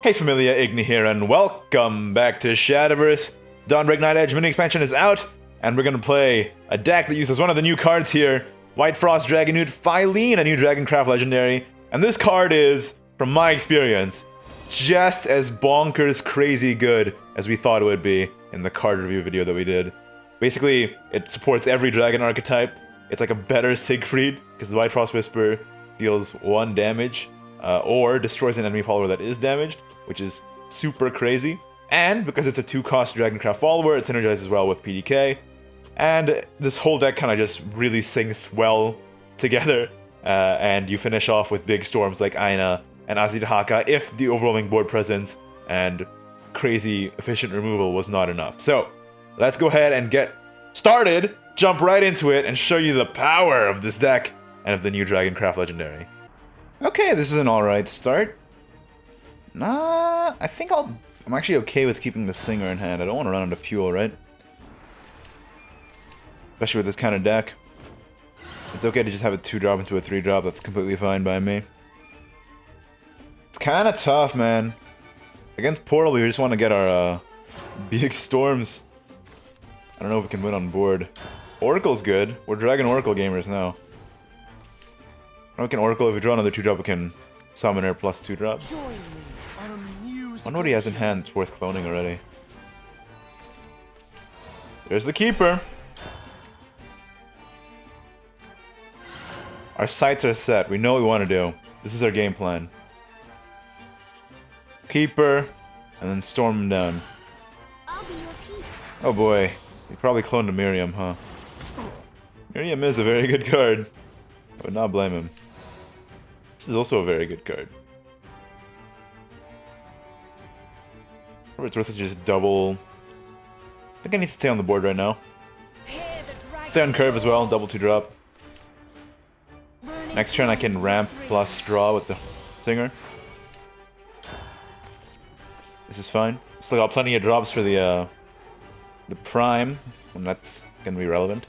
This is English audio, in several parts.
Hey familia, Igni here, and welcome back to Shadowverse. Dawnbreak Nightedge Mini-Expansion is out, and we're gonna play a deck that uses one of the new cards here, Whitefrost Dragonewt Filene, a new Dragoncraft legendary. And this card is, from my experience, just as bonkers crazy good as we thought it would be in the card review video that we did. Basically, it supports every dragon archetype. It's like a better Siegfried, because the Whitefrost Whisper deals 1 damage, or destroys an enemy follower that is damaged, which is super crazy. And because it's a 2-cost Dragoncraft follower, it synergizes well with PDK. And this whole deck kind of just really syncs well together. And you finish off with big storms like Aina and Azidhaka if the overwhelming board presence and crazy efficient removal was not enough. So let's go ahead and get started, jump right into it, and show you the power of this deck and of the new Dragoncraft legendary. Okay, this is an alright start. Nah, I think I'm actually okay with keeping the Singer in hand. I don't want to run out of fuel, right? Especially with this kind of deck. It's okay to just have a 2-drop into a 3-drop. That's completely fine by me. It's kind of tough, man. Against Portal, we just want to get our big storms. I don't know if we can win on board. Oracle's good. We're Dragon Oracle gamers now. We can Oracle. If we draw another 2-drop, we can Summoner plus 2-drop. I wonder what he has in hand that's worth cloning already. There's the Keeper. Our sights are set. We know what we want to do. This is our game plan. Keeper, and then storm him down. Oh boy. He probably cloned a Miriam, huh? Miriam is a very good card. I would not blame him. This is also a very good card. It's worth it to just double. I think I need to stay on the board right now. Stay on curve as well, double 2-drop. Next turn I can ramp plus draw with the Singer. This is fine. Still got plenty of drops for the Prime, when that's gonna be relevant.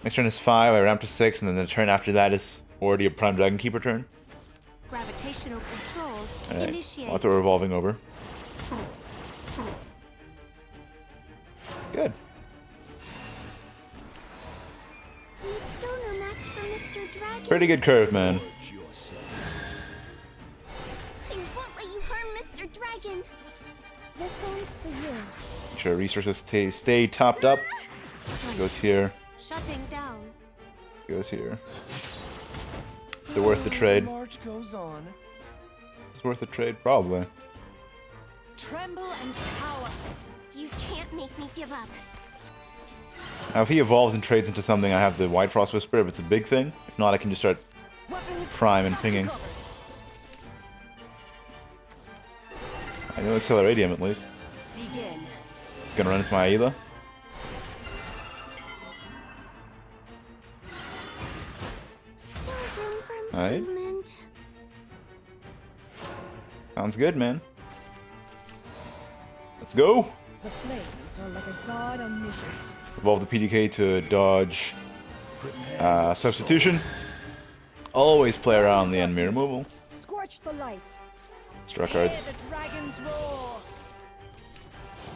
Next turn is 5, I ramp to 6, and then the turn after that is already a Prime Dragon Keeper turn. Gravitational control. Alright, well, that's what we're revolving over. Good. He's still no match for Mr. Dragon. Pretty good curve, man. I won't let you harm Mr. Dragon. This one's for you. Make sure resources stay topped up. Goes here. Shutting down. Goes here. They're worth the trade. It's worth the trade, probably. Tremble and power. You can't make me give up. Now, if he evolves and trades into something, I have the Whitefrost Whisper if it's a big thing. If not, I can just start Prime and pinging. I know Acceleradium at least. Begin. It's gonna run into my Aila. Still room for Alright. improvement. Sounds good, man. Let's go! The flames are like a god omniscient. Evolve the PDK to dodge substitution. Always play around the enemy removal. Scorch the light. Draw cards. Hear the dragon's roar.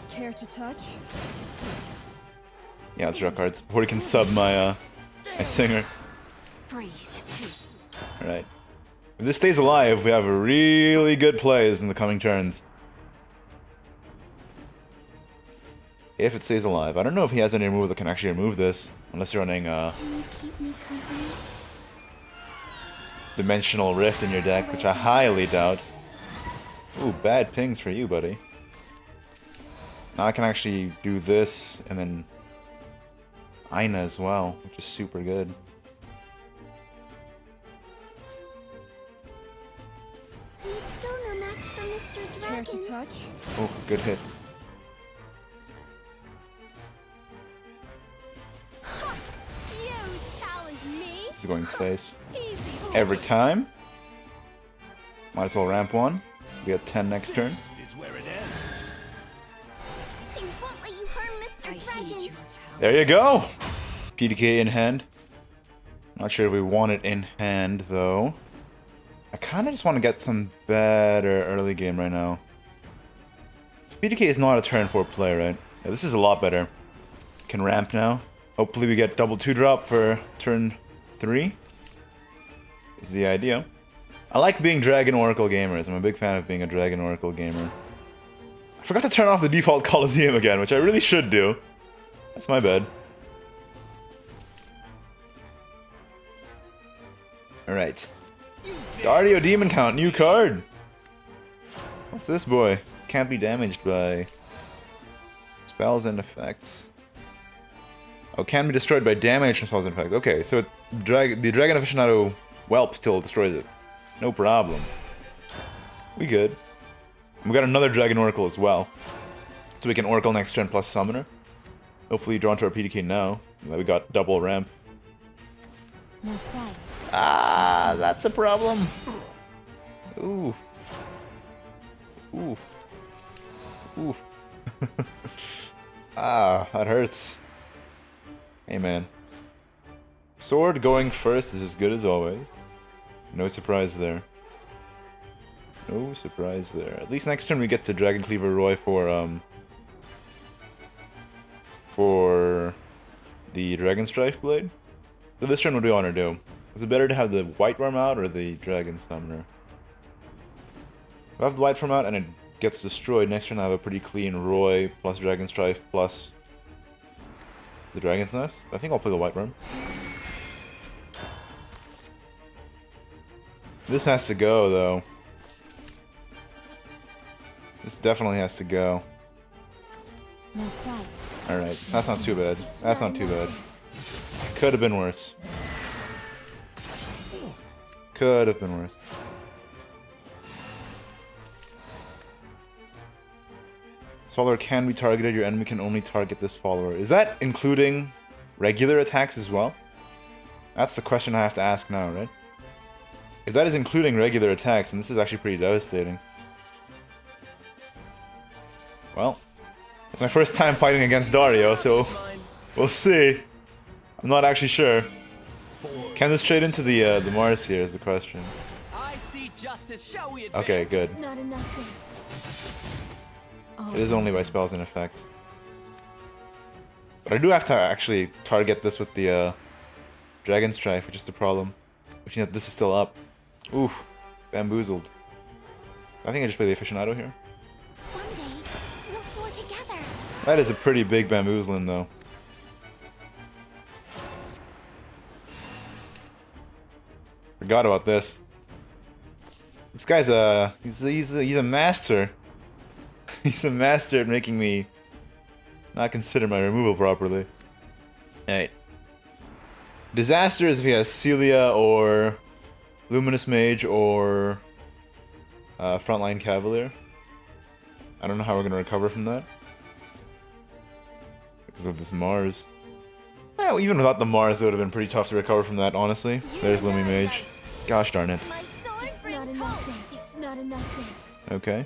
Care to touch? Yeah, let's draw cards before he can sub my my Singer. Breathe. Alright. If this stays alive, we have really good plays in the coming turns. If it stays alive. I don't know if he has any removal that can actually remove this. Unless you're running Can you keep me company? Dimensional Rift in your deck, which I highly doubt. Ooh, bad pings for you, buddy. Now I can actually do this, and then Aina as well, which is super good. He's still no match for Mr. Care Dragon. to touch? Oh, good hit. You challenge me? This is going face. Easy. Every time. Might as well ramp 1. We got 10 next turn. I won't let you harm Mr. Dragon. There you go! PDK in hand. Not sure if we want it in hand, though. I kind of just want to get some better early game right now. PDK is not a turn 4 play, right? Yeah, this is a lot better. Can ramp now. Hopefully we get double 2-drop for turn 3. Is the idea. I like being Dragon Oracle gamers. I'm a big fan of being a Dragon Oracle gamer. I forgot to turn off the default Coliseum again, which I really should do. That's my bad. Alright. Dardio Demon Count, new card! What's this boy? Can't be damaged by spells and effects. Oh, can be destroyed by damage from spells and effects. Okay, so the Dragon Aficionado Whelp still destroys it. No problem. We good. We got another Dragon Oracle as well. So we can Oracle next turn plus Summoner. Hopefully draw into our PDK now. We got double ramp. No fight. Ah, that's a problem. Ooh. Ooh. Ooh. Ah, that hurts. Hey, man. Sword going first is as good as always. No surprise there. No surprise there. At least next turn we get to Dragon Cleaver Roy for the Dragon Strife Blade. So this turn, what do we want to do? Is it better to have the White Worm out or the Dragon Summoner? If I have the White Worm out and it gets destroyed, next turn I have a pretty clean Roy plus Dragon Strife plus the Dragon's Nest. I think I'll play the White Worm. This has to go, though. This definitely has to go. No fight. Alright, that's not too bad. That's not too bad. Could have been worse. Could have been worse. This follower can be targeted. Your enemy can only target this follower. Is that including regular attacks as well? That's the question I have to ask now, right? If that is including regular attacks, then this is actually pretty devastating. Well, it's my first time fighting against Dario, so we'll see. I'm not actually sure. Can this trade into the Mars here is the question. I see justice. Shall we advance? Okay, good. It's not enough yet. It is only by spells and effects. But I do have to actually target this with the Dragon Strife, which is the problem. Which means that this is still up. Oof. Bamboozled. I think I just play the Aficionado here. Someday, we'll soar together. That is a pretty big bamboozling, though. Forgot about this. This guy's he's a master. He's a master at making me not consider my removal properly. Alright. Disaster is if he has Celia or Luminous Mage or Frontline Cavalier. I don't know how we're gonna recover from that. Because of this Mars. Well, even without the Mars, it would have been pretty tough to recover from that, honestly. There's Lumi Mage. Gosh darn it. It's not enough yet. It's not enough yet. Okay.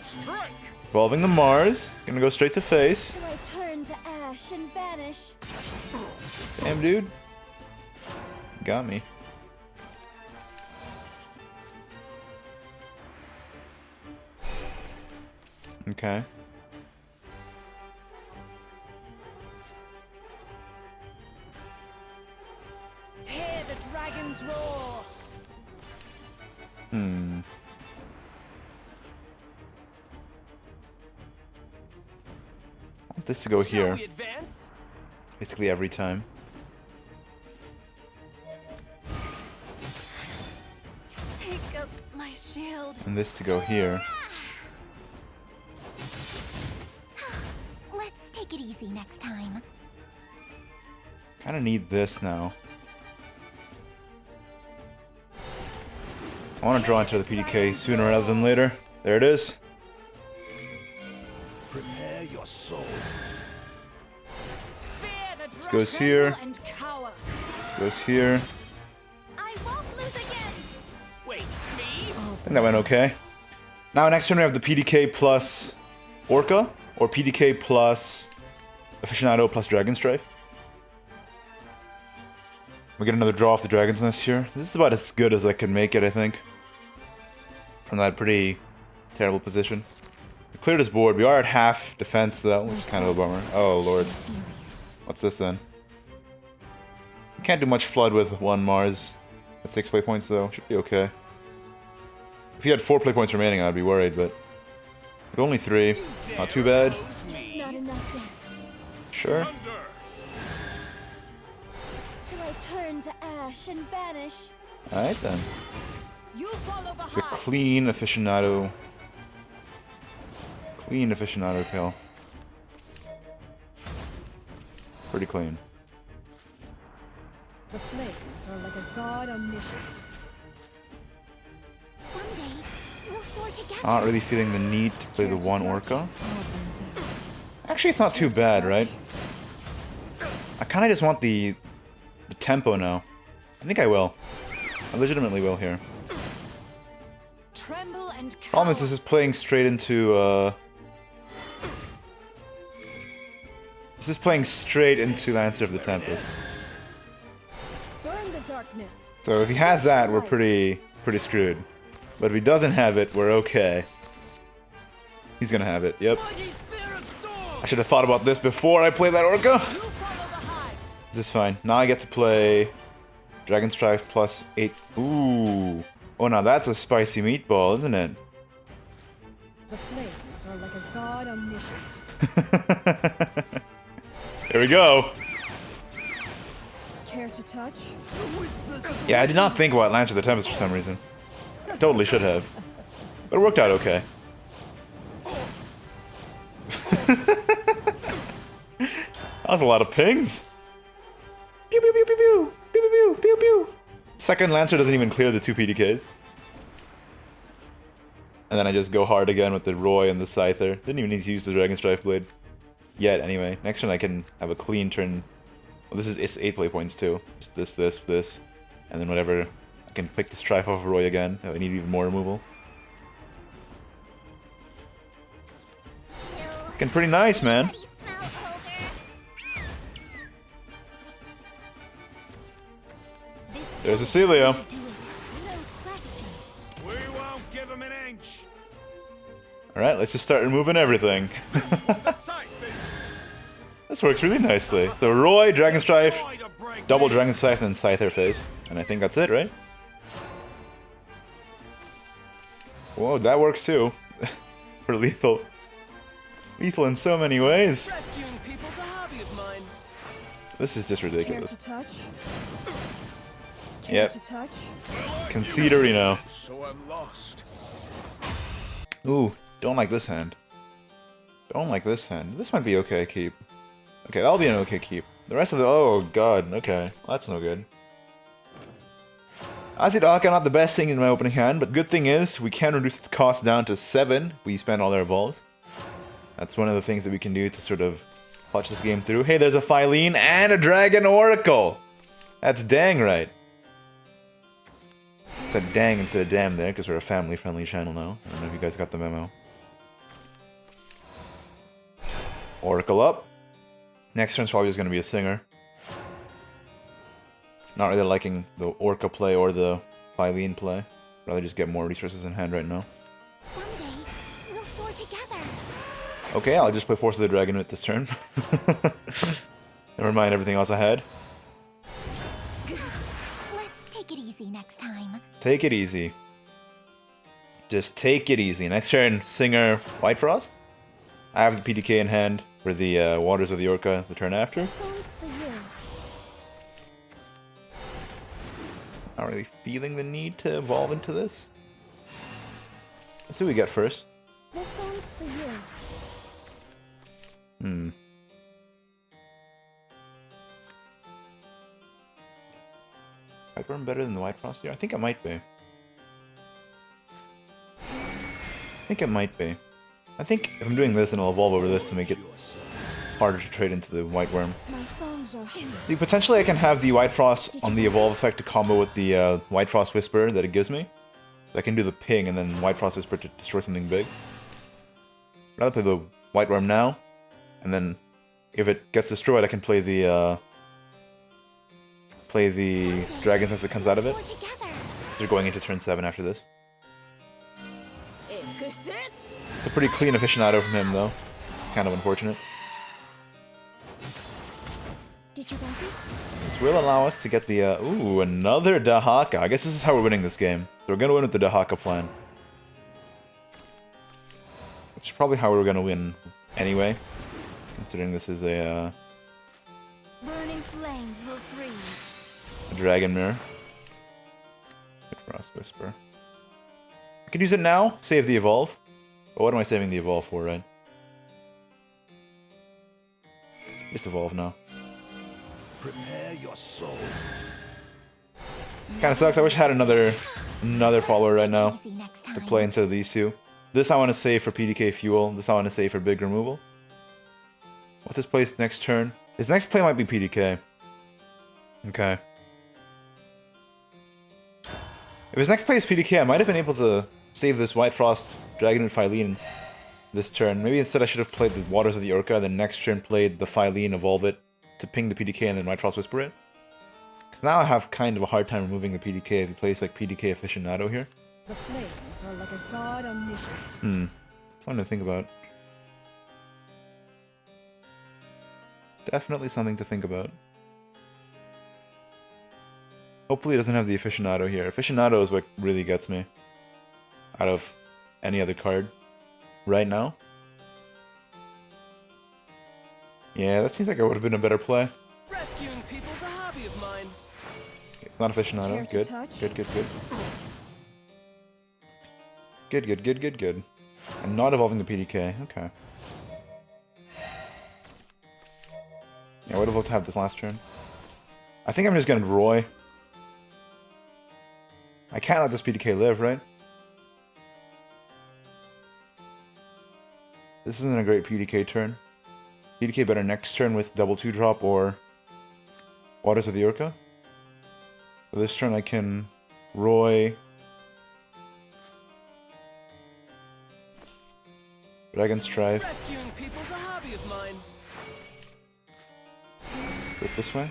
Strike. Evolving the Mars. Gonna go straight to face. Till I turn to ash and vanish. Damn, dude. Got me. Okay. Hear the dragon's roar. Hmm. I want this to go Shall here. we advance? Basically every time. Take up my shield. And this to go here. Let's take it easy next time. Kinda need this now. I want to draw into the PDK sooner rather than later. There it is. Prepare your soul. This goes here. And cower. This goes here. I won't lose again. Wait, me? I think that went okay. Now next turn we have the PDK plus Orca, or PDK plus Aficionado plus Dragon Strife. We get another draw off the Dragon's Nest here. This is about as good as I can make it, I think. From that pretty terrible position. We cleared his board. We are at half defense though, which is kind of a bummer. Oh lord. What's this then? We can't do much flood with 1 Mars. At 6 play points though. Should be okay. If he had 4 play points remaining, I'd be worried, but only 3. Not too bad. It's not enough yet. Sure. Till I turn to ash and vanish. Alright then. You follow It's a behind. clean aficionado. Clean aficionado kill. Pretty clean. The flames are like a god omniscient. Someday, we'll soar together. Not really feeling the need to play the 1 Orca. Actually, it's not too bad, right? I kind of just want the tempo now. I think I will. I legitimately will here. Tremble and cower. Problem is, this is playing straight into, This is playing straight into Lancer of the Tempest. Burn the darkness. So if he has that, we're pretty screwed. But if he doesn't have it, we're okay. He's gonna have it, yep. I should have thought about this before I played that Orca. You follow behind. This is fine. Now I get to play Dragon Strife plus 8. Ooh. Oh, now that's a spicy meatball, isn't it? The flames are like a god omniscient. Here we go. Care to touch? Yeah, I did not think about Lancer of the Tempest for some reason. Totally should have. But it worked out okay. That was a lot of pings. Pew pew pew pew pew pew pew pew pew pew. Second Lancer doesn't even clear the 2 PDKs. And then I just go hard again with the Roy and the Scyther. Didn't even need to use the Dragon Strife Blade. Yet, anyway. Next turn I can have a clean turn. Well, this is 8 play points too. Just this. And then whatever. I can pick the Strife off of Roy again. I need even more removal. Looking pretty nice, man. There's a Celia. Do it. No question. We won't give him an inch. Alright, let's just start removing everything. The sight, This works really nicely. So Roy, Dragon Strife, try to break double me. Dragon Strife, and Scyther face. And I think that's it, right? Whoa, that works too. For lethal. Lethal in so many ways. Rescuing people's a hobby of mine. This is just Care ridiculous. to touch? Care Yep. to touch? Concede Reno. So I'm lost. Ooh, don't like this hand. Don't like this hand. This might be okay keep. Okay, that'll be an okay keep. The rest of the... Oh, God. Okay. Well, that's no good. Acid Aka, not the best thing in my opening hand, but good thing is, we can reduce its cost down to 7. We spend all our evolves. That's one of the things that we can do to sort of clutch this game through. Hey, there's a Filene and a Dragon Oracle! That's dang right. I said dang instead of damn there, because we're a family-friendly channel now. I don't know if you guys got the memo. Oracle up. Next turn's probably just going to be a Singer. Not really liking the Orca play or the Filene play. Rather just get more resources in hand right now. Someday, we'll soar together. Okay, I'll just play Force of the Dragonewt this turn. Never mind everything else I had. Let's take it easy next time. Take it easy. Just take it easy. Next turn, Singer Whitefrost. I have the PDK in hand for the Waters of the Orca the turn after. This song's for you. Not really feeling the need to evolve into this. Let's see what we get first. This song's for you. Whiteburn better than the Whitefrost here? I think it might be. I think if I'm doing this, then I'll evolve over this to make it harder to trade into the Whiteworm. My songs are here. See, potentially I can have the Whitefrost on the evolve effect to combo with the Whitefrost Whisper that it gives me. I can do the ping and then Whitefrost Whisper to destroy something big. I'd rather play the Whiteworm now, and then if it gets destroyed, I can play the play the dragon as it comes out of it. We're together. They're going into turn 7 after this. Exit. It's a pretty clean aficionado from him, though. Kind of unfortunate. Did you want it? This will allow us to get the, ooh, another Dahaka. I guess this is how we're winning this game. So we're going to win with the Dahaka plan. Which is probably how we were going to win anyway. Considering this is a, Burning flames will freeze. a Dragon Mirror. Whitefrost Whisper. I could use it now, save the Evolve. But what am I saving the Evolve for, right? Just Evolve now. Prepare your soul. Kinda sucks, I wish I had another follower right now Easy next to time. play into these two. This I want to save for PDK Fuel, this I want to save for big removal. What's his place next turn? His next play might be PDK. Okay. If his next play is PDK, I might have been able to save this Whitefrost Dragonewt Filene this turn. Maybe instead I should have played the Waters of the Orca, then next turn played the Filene, evolve it to ping the PDK, and then Whitefrost Whisper it. Because now I have kind of a hard time removing the PDK if he plays like PDK Aficionado here. The flames are like a god omniscient. Something to think about. Definitely something to think about. Hopefully it doesn't have the Aficionado here. Aficionado is what really gets me out of any other card right now. Yeah, that seems like it would have been a better play. Rescuing people's a hobby of mine. It's not Aficionado. Care to Good. touch? Good, good, good. Good, good, good, good, good. I'm not evolving the PDK. Okay. Yeah, I would have loved to have this last turn. I think I'm just gonna Roy. I can't let this PDK live, right? This isn't a great PDK turn. PDK better next turn with double 2-drop or Waters of the Orca. So this turn I can Roy, Dragon Strife, Rescuing people's a hobby of mine. go this way.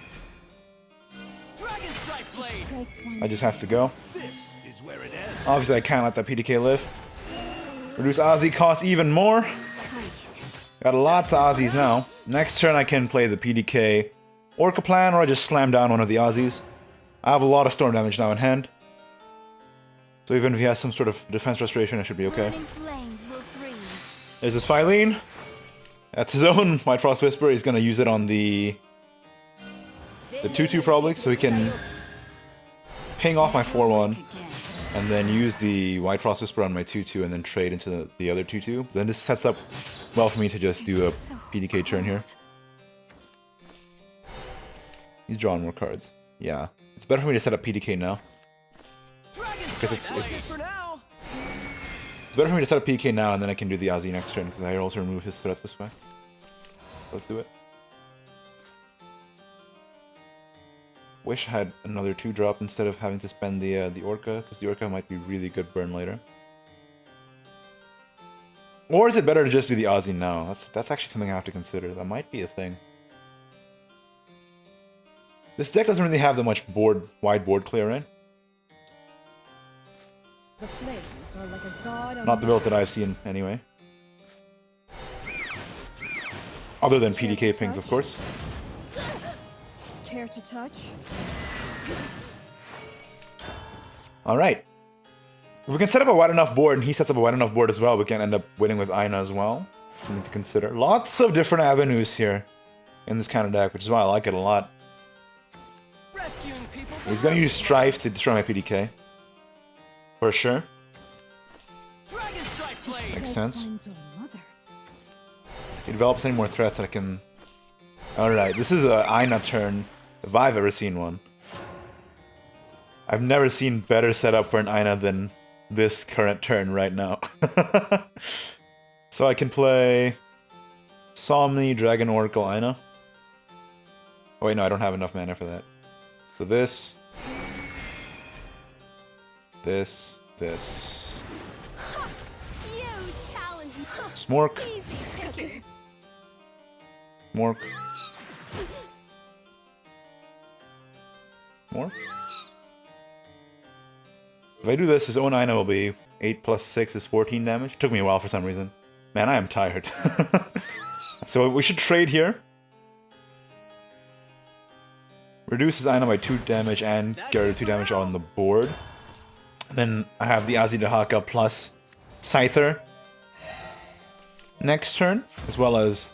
Dragon Strike Blade. Strike one. I just has to go. This is where it ends. Obviously I can't let that PDK live. Reduce Aussie cost even more. Got lots of Aussies now. Next turn I can play the PDK Orca plan, or I just slam down one of the Aussies. I have a lot of storm damage now in hand. So even if he has some sort of defense restoration, I should be okay. Burning flames will freeze. There's this Filene. That's his own Whitefrost Whisper. He's gonna use it on the 2-2 probably, so he can ping off my 4-1 and then use the Whitefrost Whisper on my 2-2 and then trade into the other 2-2. Then this sets up well for me to just do a PDK turn here. He's drawing more cards. Yeah. It's better for me to set up PDK now. Because it's For now. better for me to set up PDK now and then I can do the Aussie next turn because I also remove his threats this way. Let's do it. Wish I had another 2-drop instead of having to spend the Orca, because the Orca might be really good burn later. Or is it better to just do the Aussie now? That's actually something I have to consider. That might be a thing. This deck doesn't really have that much wide board clear, right? The flames are like a god Not the build that I've seen, anyway. Other than PDK pings, of course. Care to touch? Alright. If we can set up a wide enough board, and he sets up a wide enough board as well, we can end up winning with Aina as well. Something to consider. Lots of different avenues here in this kind of deck, which is why I like it a lot. Rescuing people's a He's going to hobby use Strife to destroy my PDK. For sure. Dragon Strike Blade. Makes sense. One's own mother. He develops any more threats that I can... Alright, this is a Aina turn, if I've ever seen one. I've never seen better setup for an Aina than this current turn right now. So I can play Somni, Dragon Oracle, Aina. Oh wait, no, I don't have enough mana for that. So this. This. You challenge me. Smork. Easy pickings. Smork. More? If I do this, his own Ina will be 8 plus 6 is 14 damage. It took me a while for some reason. Man, I am tired. So we should trade here. Reduce his Ina by 2 damage and get rid of 2 damage on the board. And then I have the Azidahaka plus Scyther next turn, as well as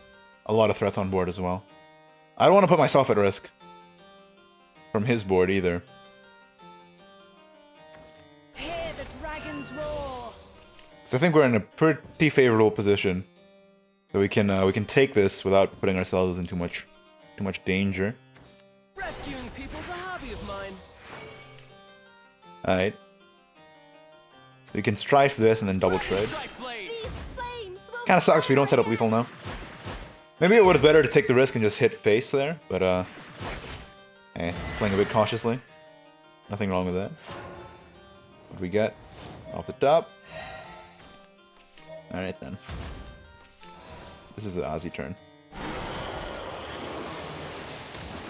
a lot of threats on board as well. I don't want to put myself at risk from his board either. Hear the dragons roar. So I think we're in a pretty favorable position, so we can take this without putting ourselves in too much danger. Rescuing people's a hobby of mine. All right. We can strife this and then double trade. Strike blade. These flames will Kind of sucks we don't set up lethal now. Maybe it would have better to take the risk and just hit face there, but playing a bit cautiously. Nothing wrong with that. What do we get? Off the top. Alright then. This is the Ozzy turn.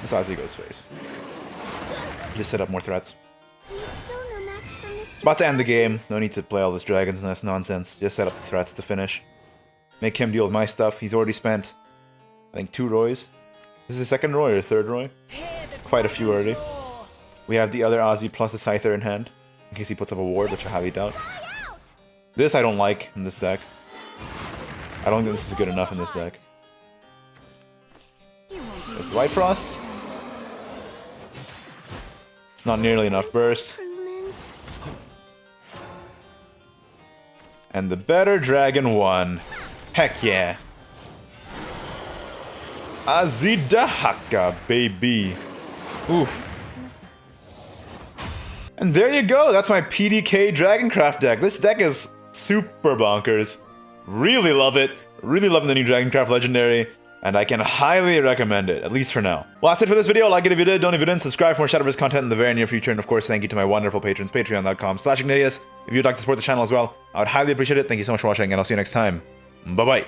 This Ozzy goes face. Just set up more threats. He's still no match for Mr. About to end the game. No need to play all this Dragon's Nest nonsense. Just set up the threats to finish. Make him deal with my stuff. He's already spent, I think, 2 Roys. This is the second Roy or third Roy? Quite a few already. We have the other Ozzy plus a Scyther in hand, in case he puts up a ward, which I highly doubt. This I don't like in this deck. I don't think this is good enough in this deck. With Whitefrost, it's not nearly enough burst. And the better dragon won. Heck yeah. Azidahaka, baby. Oof. And there you go. That's my PDK Dragoncraft deck. This deck is super bonkers. Really love it. Really loving the new Dragoncraft Legendary. And I can highly recommend it, at least for now. Well, that's it for this video. Like it if you did, don't if you didn't. Subscribe for more Shadowverse content in the very near future. And of course, thank you to my wonderful patrons, patreon.com/Ignideus. If you'd like to support the channel as well, I would highly appreciate it. Thank you so much for watching, and I'll see you next time. Bye-bye.